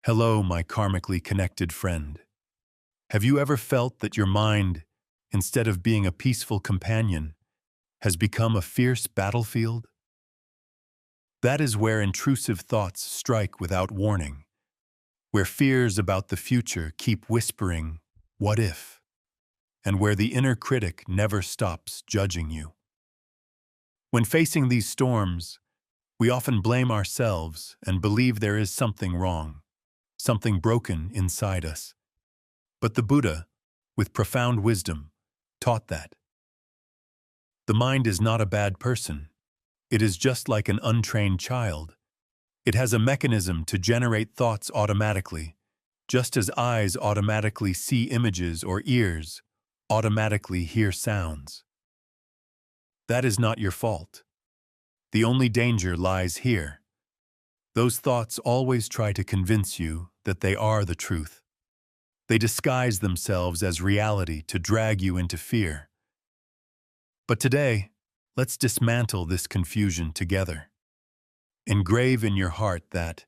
Hello, my karmically connected friend. Have you ever felt that your mind, instead of being a peaceful companion, has become a fierce battlefield? That is where intrusive thoughts strike without warning, where fears about the future keep whispering, "What if?" and where the inner critic never stops judging you. When facing these storms, we often blame ourselves and believe there is something wrong, something broken inside us. But the Buddha, with profound wisdom, taught that the mind is not a bad person. It is just like an untrained child. It has a mechanism to generate thoughts automatically, just as eyes automatically see images or ears automatically hear sounds. That is not your fault. The only danger lies here. Those thoughts always try to convince you that they are the truth. They disguise themselves as reality to drag you into fear. But today, let's dismantle this confusion together. Engrave in your heart that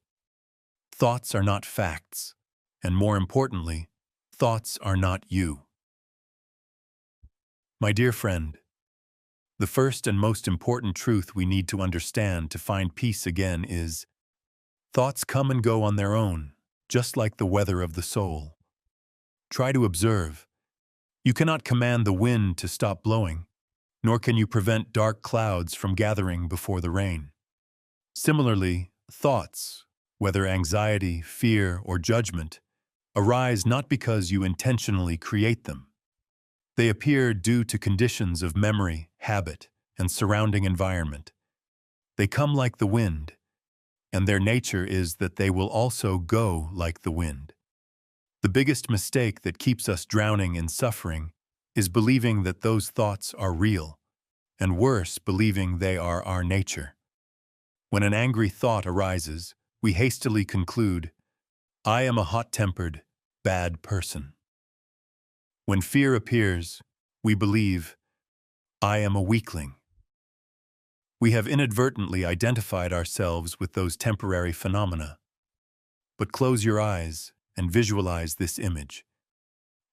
thoughts are not facts, and more importantly, thoughts are not you. My dear friend, the first and most important truth we need to understand to find peace again is thoughts come and go on their own, just like the weather of the soul. Try to observe. You cannot command the wind to stop blowing, nor can you prevent dark clouds from gathering before the rain. Similarly, thoughts, whether anxiety, fear, or judgment, arise not because you intentionally create them. They appear due to conditions of memory, habit, and surrounding environment. They come like the wind, and their nature is that they will also go like the wind. The biggest mistake that keeps us drowning in suffering is believing that those thoughts are real, and worse, believing they are our nature. When an angry thought arises, we hastily conclude, "I am a hot-tempered, bad person." When fear appears, we believe, "I am a weakling." We have inadvertently identified ourselves with those temporary phenomena. But close your eyes and visualize this image.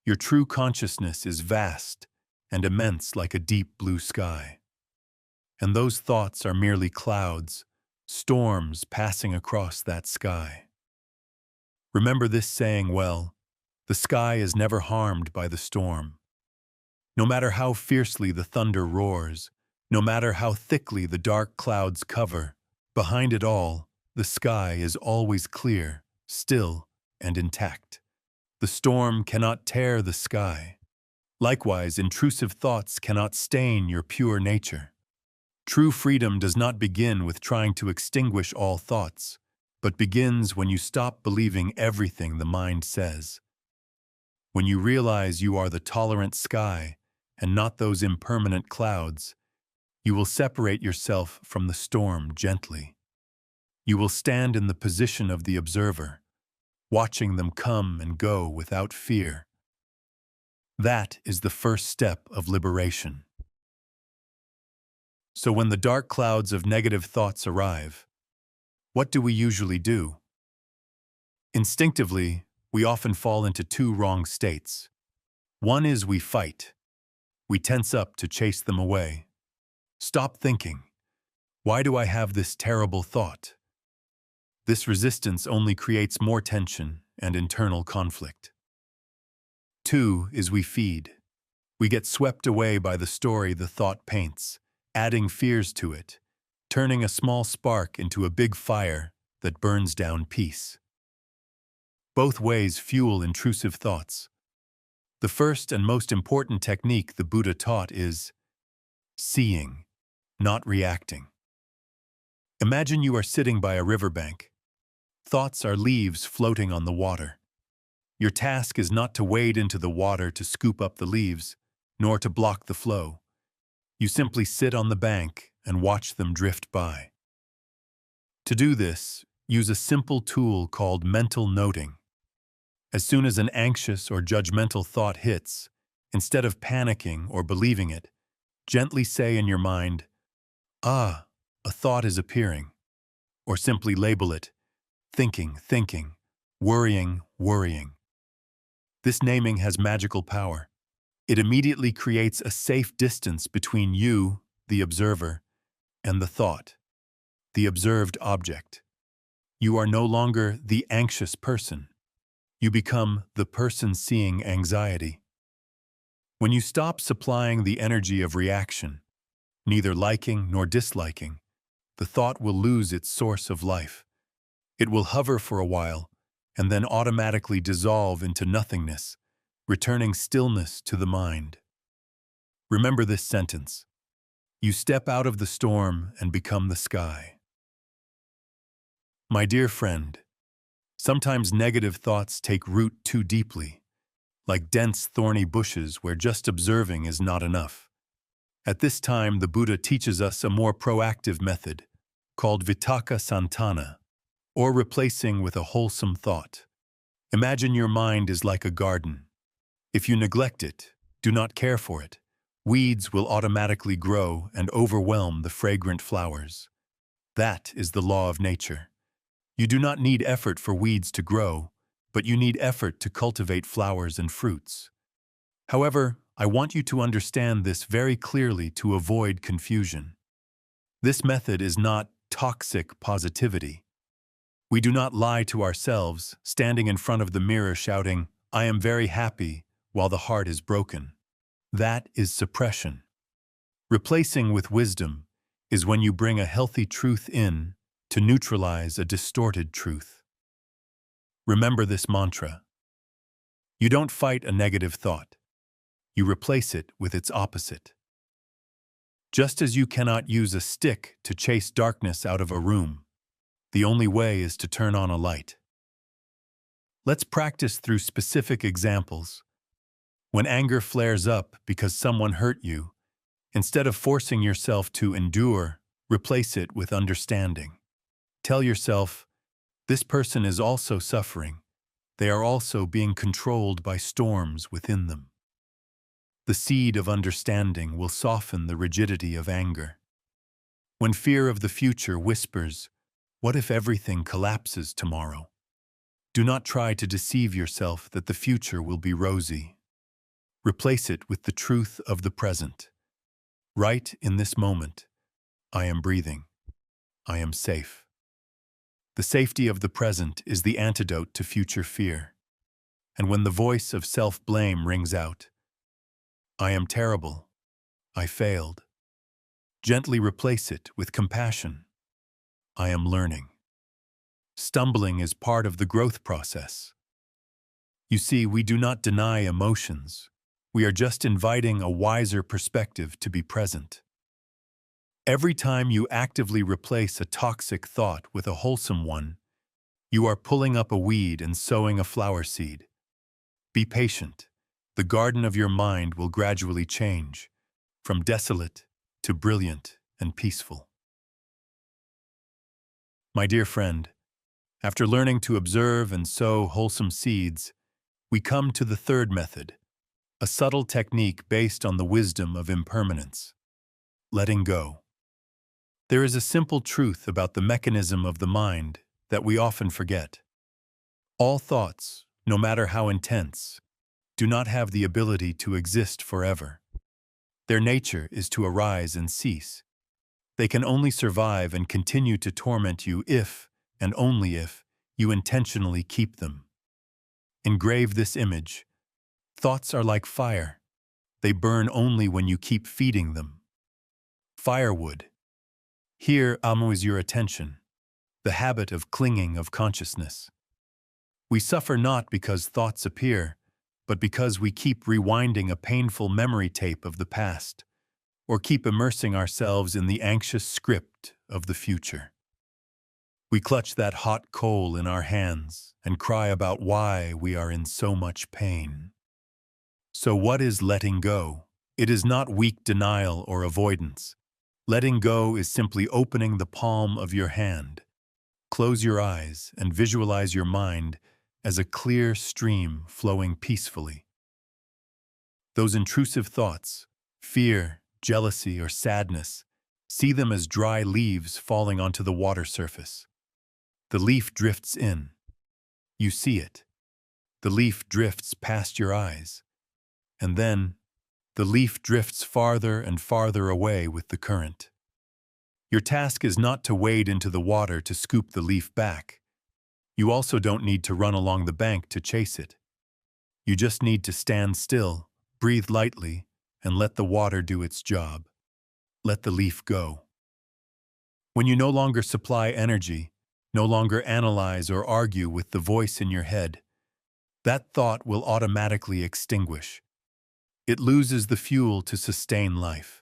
Your true consciousness is vast and immense like a deep blue sky. And those thoughts are merely clouds, storms passing across that sky. Remember this saying well, the sky is never harmed by the storm. No matter how fiercely the thunder roars, no matter how thickly the dark clouds cover, behind it all, the sky is always clear, still, and intact. The storm cannot tear the sky. Likewise, intrusive thoughts cannot stain your pure nature. True freedom does not begin with trying to extinguish all thoughts, but begins when you stop believing everything the mind says. When you realize you are the tolerant sky and not those impermanent clouds, you will separate yourself from the storm gently. You will stand in the position of the observer, watching them come and go without fear. That is the first step of liberation. So when the dark clouds of negative thoughts arrive, what do we usually do? Instinctively, we often fall into two wrong states. One is we fight. We tense up to chase them away. Stop thinking. Why do I have this terrible thought? This resistance only creates more tension and internal conflict. Two is we feed. We get swept away by the story the thought paints, adding fears to it, turning a small spark into a big fire that burns down peace. Both ways fuel intrusive thoughts. The first and most important technique the Buddha taught is seeing, not reacting. Imagine you are sitting by a riverbank. Thoughts are leaves floating on the water. Your task is not to wade into the water to scoop up the leaves, nor to block the flow. You simply sit on the bank and watch them drift by. To do this, use a simple tool called mental noting. As soon as an anxious or judgmental thought hits, instead of panicking or believing it, gently say in your mind, "Ah, a thought is appearing," or simply label it, thinking, Worrying, worrying. This naming has magical power. It immediately creates a safe distance between you, the observer, and the thought, the observed object. You are no longer the anxious person. You become the person seeing anxiety. When you stop supplying the energy of reaction, neither liking nor disliking, the thought will lose its source of life. It will hover for a while, and then automatically dissolve into nothingness, returning stillness to the mind. Remember this sentence: you step out of the storm and become the sky. My dear friend, sometimes negative thoughts take root too deeply, like dense thorny bushes where just observing is not enough. At this time, the Buddha teaches us a more proactive method, called Vitakka-Santana, or replacing with a wholesome thought. Imagine your mind is like a garden. If you neglect it, do not care for it, weeds will automatically grow and overwhelm the fragrant flowers. That is the law of nature. You do not need effort for weeds to grow, but you need effort to cultivate flowers and fruits. However, I want you to understand this very clearly to avoid confusion. This method is not toxic positivity. We do not lie to ourselves, standing in front of the mirror shouting, "I am very happy," while the heart is broken. That is suppression. Replacing with wisdom is when you bring a healthy truth in to neutralize a distorted truth. Remember this mantra. You don't fight a negative thought. You replace it with its opposite. Just as you cannot use a stick to chase darkness out of a room, the only way is to turn on a light. Let's practice through specific examples. When anger flares up because someone hurt you, instead of forcing yourself to endure, replace it with understanding. Tell yourself, this person is also suffering. They are also being controlled by storms within them. The seed of understanding will soften the rigidity of anger. When fear of the future whispers, "What if everything collapses tomorrow?" Do not try to deceive yourself that the future will be rosy. Replace it with the truth of the present. Right in this moment, I am breathing. I am safe. The safety of the present is the antidote to future fear. And when the voice of self-blame rings out, "I am terrible. I failed," gently replace it with compassion. I am learning. Stumbling is part of the growth process. You see, we do not deny emotions. We are just inviting a wiser perspective to be present. Every time you actively replace a toxic thought with a wholesome one, you are pulling up a weed and sowing a flower seed. Be patient. The garden of your mind will gradually change, from desolate to brilliant and peaceful. My dear friend, after learning to observe and sow wholesome seeds, we come to the third method, a subtle technique based on the wisdom of impermanence: letting go. There is a simple truth about the mechanism of the mind that we often forget. All thoughts, no matter how intense, do not have the ability to exist forever. Their nature is to arise and cease. They can only survive and continue to torment you if, and only if, you intentionally keep them. Engrave this image. Thoughts are like fire. They burn only when you keep feeding them. Firewood. Here, amo is your attention, the habit of clinging of consciousness. We suffer not because thoughts appear, but because we keep rewinding a painful memory tape of the past, or keep immersing ourselves in the anxious script of the future. We clutch that hot coal in our hands and cry about why we are in so much pain. So what is letting go? It is not weak denial or avoidance. Letting go is simply opening the palm of your hand. Close your eyes and visualize your mind as a clear stream flowing peacefully. Those intrusive thoughts, fear, jealousy, or sadness, see them as dry leaves falling onto the water surface. The leaf drifts in. You see it. The leaf drifts past your eyes. And then, the leaf drifts farther and farther away with the current. Your task is not to wade into the water to scoop the leaf back. You also don't need to run along the bank to chase it. You just need to stand still, breathe lightly, and let the water do its job. Let the leaf go. When you no longer supply energy, no longer analyze or argue with the voice in your head, that thought will automatically extinguish. It loses the fuel to sustain life.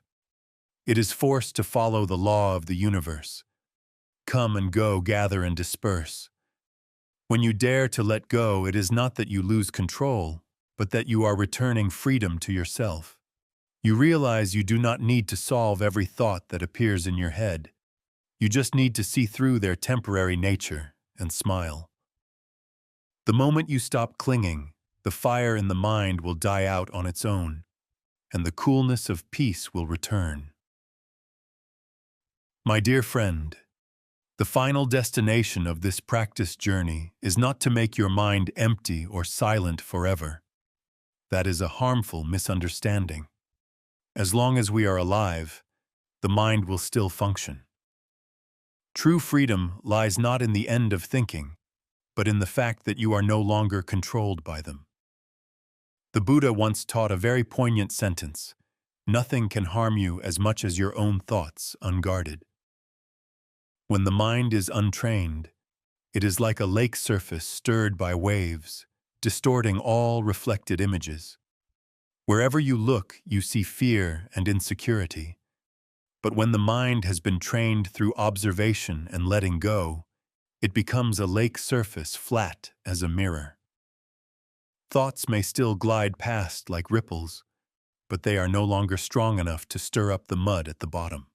It is forced to follow the law of the universe. Come and go, gather and disperse. When you dare to let go, it is not that you lose control, but that you are returning freedom to yourself. You realize you do not need to solve every thought that appears in your head. You just need to see through their temporary nature and smile. The moment you stop clinging, the fire in the mind will die out on its own, and the coolness of peace will return. My dear friend, the final destination of this practice journey is not to make your mind empty or silent forever. That is a harmful misunderstanding. As long as we are alive, the mind will still function. True freedom lies not in the end of thinking, but in the fact that you are no longer controlled by them. The Buddha once taught a very poignant sentence: "Nothing can harm you as much as your own thoughts unguarded." When the mind is untrained, it is like a lake surface stirred by waves, distorting all reflected images. Wherever you look, you see fear and insecurity. But when the mind has been trained through observation and letting go, it becomes a lake surface flat as a mirror. Thoughts may still glide past like ripples, but they are no longer strong enough to stir up the mud at the bottom.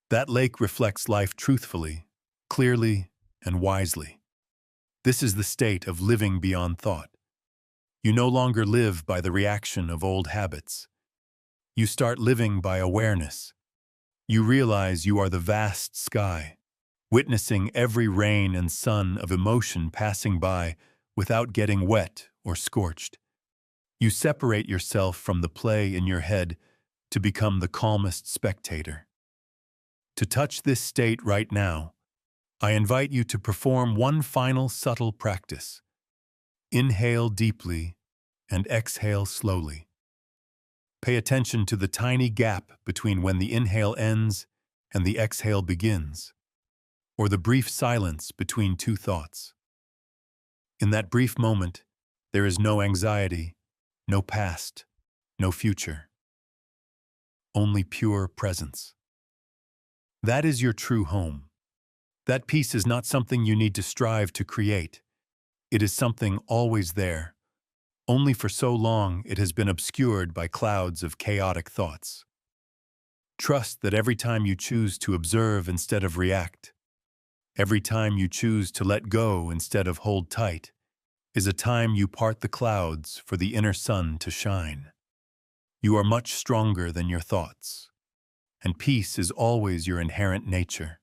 That lake reflects life truthfully, clearly, and wisely. This is the state of living beyond thought. You no longer live by the reaction of old habits. You start living by awareness. You realize you are the vast sky, witnessing every rain and sun of emotion passing by without getting wet or scorched. You separate yourself from the play in your head to become the calmest spectator. To touch this state right now, I invite you to perform one final subtle practice. Inhale deeply and exhale slowly. Pay attention to the tiny gap between when the inhale ends and the exhale begins, or the brief silence between two thoughts. In that brief moment, there is no anxiety, no past, no future. Only pure presence. That is your true home. That peace is not something you need to strive to create. It is something always there. Only for so long it has been obscured by clouds of chaotic thoughts. Trust that every time you choose to observe instead of react, every time you choose to let go instead of hold tight, is a time you part the clouds for the inner sun to shine. You are much stronger than your thoughts, and peace is always your inherent nature.